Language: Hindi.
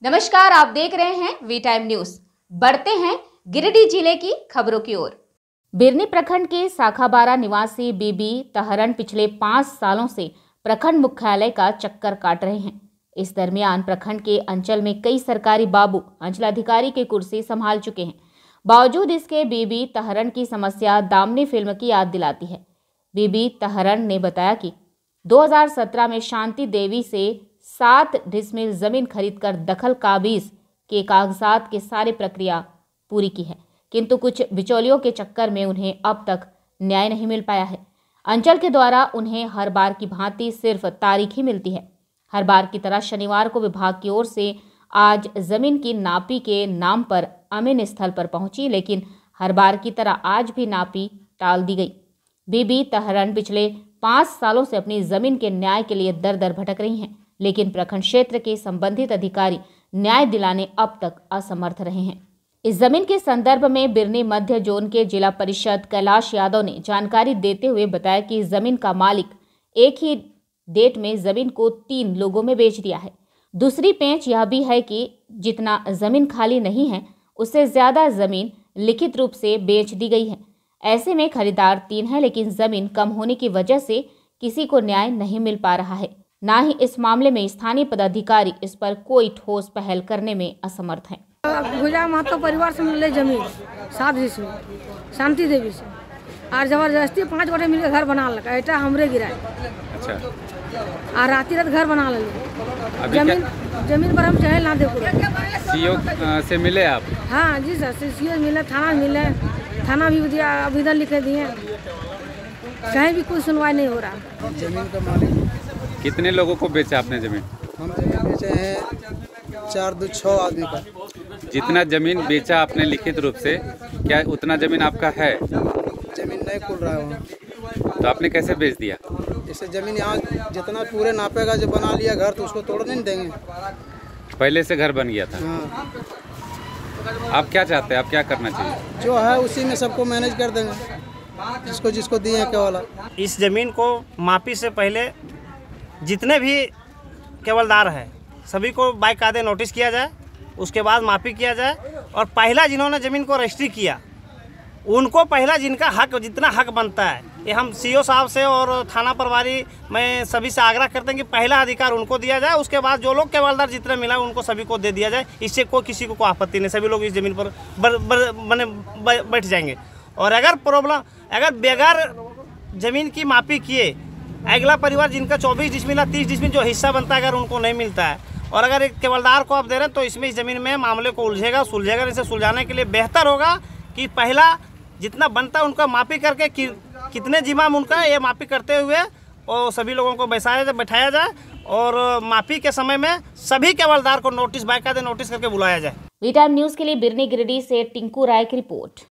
नमस्कार, आप देख रहे हैं वी टाइम न्यूज। बढ़ते हैं गिरिडीह जिले की खबरों की ओर। बिरनी प्रखंड के साखाबारा निवासी बीबी तहरन पिछले 5 सालों से प्रखंड मुख्यालय का चक्कर काट रहे हैं। इस दरमियान प्रखंड के अंचल में कई सरकारी बाबू अंचलाधिकारी की कुर्सी संभाल चुके हैं। बावजूद इसके बीबी तहरन की समस्या दामनी फिल्म की याद दिलाती है। बीबी तहरन ने बताया कि 2017 में शांति देवी से 7 डिसमिल जमीन खरीदकर दखल काबीज के कागजात के सारी प्रक्रिया पूरी की है, किंतु कुछ बिचौलियों के चक्कर में उन्हें अब तक न्याय नहीं मिल पाया है। अंचल के द्वारा उन्हें हर बार की भांति सिर्फ तारीख ही मिलती है। हर बार की तरह शनिवार को विभाग की ओर से आज जमीन की नापी के नाम पर अमीन स्थल पर पहुंची, लेकिन हर बार की तरह आज भी नापी टाल दी गई। बीबी तहरन पिछले 5 सालों से अपनी जमीन के न्याय के लिए दर दर भटक रही हैं, लेकिन प्रखंड क्षेत्र के संबंधित अधिकारी न्याय दिलाने अब तक असमर्थ रहे हैं। इस जमीन के संदर्भ में बिरनी मध्य जोन के जिला परिषद कैलाश यादव ने जानकारी देते हुए बताया कि जमीन का मालिक एक ही डेट में जमीन को 3 लोगों में बेच दिया है। दूसरी पेंच यह भी है कि जितना जमीन खाली नहीं है उससे ज्यादा जमीन लिखित रूप से बेच दी गई है। ऐसे में खरीदार 3 है, लेकिन जमीन कम होने की वजह से किसी को न्याय नहीं मिल पा रहा है। ना ही इस मामले में स्थानीय पदाधिकारी इस पर कोई ठोस पहल करने में असमर्थ हैं। गुजा महतो परिवार से मिले जमीन 7 डिसमिल शांति देवी से और जबरदस्ती 5 गोटे मिलकर घर बना लगा। ऐटा हमरे गिराए। अच्छा। और रात रात घर बना ले। जमीन पर हम चाहे ना दे पूरा। सीओ से मिले आप? हाँ जी सर, सीओ मिले, थाना मिले, थाना भी दिया, आवेदन लिखे दिए, कहीं भी कोई सुनवाई नहीं हो रहा। जमीन का मालिक कितने लोगों को बेचा आपने जमीन? हम जमीन बेचे हैं 4-6 आदमी का। जितना जमीन बेचा आपने लिखित रूप से, क्या उतना जमीन आपका है? जमीन नहीं खुल रहा है वहाँ। तो आपने कैसे बेच दिया? इससे जमीन यहाँ जितना पूरे नापेगा, जो बना लिया घर तो उसको तोड़ने नहीं देंगे। पहले से घर बन गया था। हाँ। आप क्या चाहते हैं, आप क्या करना चाहिए? जो है उसी में सबको मैनेज कर देंगे, जिसको जिसको दिए हैं केवल। इस जमीन को मापी से पहले जितने भी केवलदार हैं सभी को बाकायदे नोटिस किया जाए, उसके बाद मापी किया जाए और पहला जिन्होंने ज़मीन को रजिस्ट्री किया उनको पहला जिनका हक, जितना हक बनता है, ये हम सीओ साहब से और थाना प्रभारी में सभी से आग्रह करते हैं कि पहला अधिकार उनको दिया जाए। उसके बाद जो लोग केवलदार जितने मिला उनको सभी को दे दिया जाए। इससे किसी को कोई आपत्ति नहीं, सभी लोग इस ज़मीन पर बैठ जाएंगे। और अगर बगैर ज़मीन की मापी किए अगला परिवार जिनका 24 डिसमिल 30 डिसमिल जो हिस्सा बनता है, अगर उनको नहीं मिलता है और अगर एक केवलदार को आप दे रहे हैं तो इसमें इस ज़मीन में मामले को सुलझेगा। इसे सुलझाने के लिए बेहतर होगा कि पहला जितना बनता है उनका मापी करके कितने जिम्मा उनका ये मापी करते हुए और सभी लोगों को बैठाया जाए और मापी के समय में सभी केवलदार को बाकायदे नोटिस करके बुलाया जाए। वी टाइम न्यूज के लिए बिरनी गिरिडीह से टिंकू राय की रिपोर्ट।